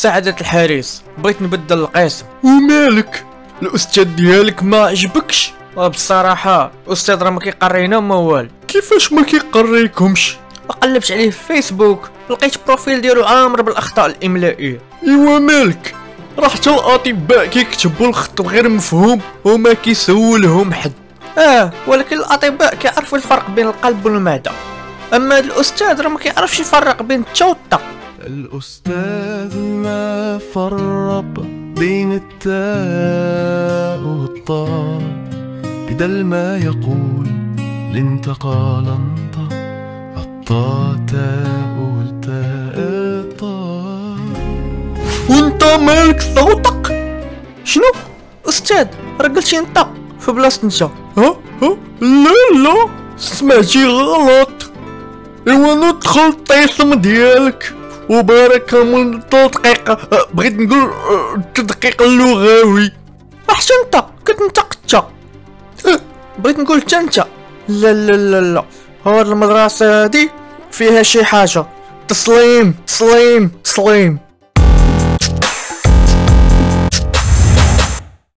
سعادة الحارس، بغيت نبدل القسم. ومالك؟ الاستاذ ديالك ما عجبكش؟ بصراحة الاستاذ راه ما كيقرينا ما والو. كيفاش ما كيقريكمش؟ قلبت عليه في فيسبوك لقيت بروفيل ديالو عامر بالاخطاء الاملائيه. ايوا مالك؟ راه حتى الاطباء كيكتبوا الخط غير مفهوم وما كيسولهم حد. ولكن الاطباء كيعرفوا الفرق بين القلب والمعده، اما هذا الاستاذ راه ما كيعرفش يفرق بين التا والطا. الأستاذ ما فرق بين التاء والطاء، بدل ما يقول الانتقال انطق الطاء تاء والتاء طاء. وانت مالك صوتك؟ شنو؟ أستاذ راه قلتي انطق في بلاصة انت. لا سمعتي غلط. ايوا ندخل الطيسم ديالك وبارك من تدقيق، بغيت نقول التدقيق اللغوي. حتى انت كتنطق انت، بغيت نقول حتى انت. لا هاد المدرسة هادي فيها شي حاجة. تسليم.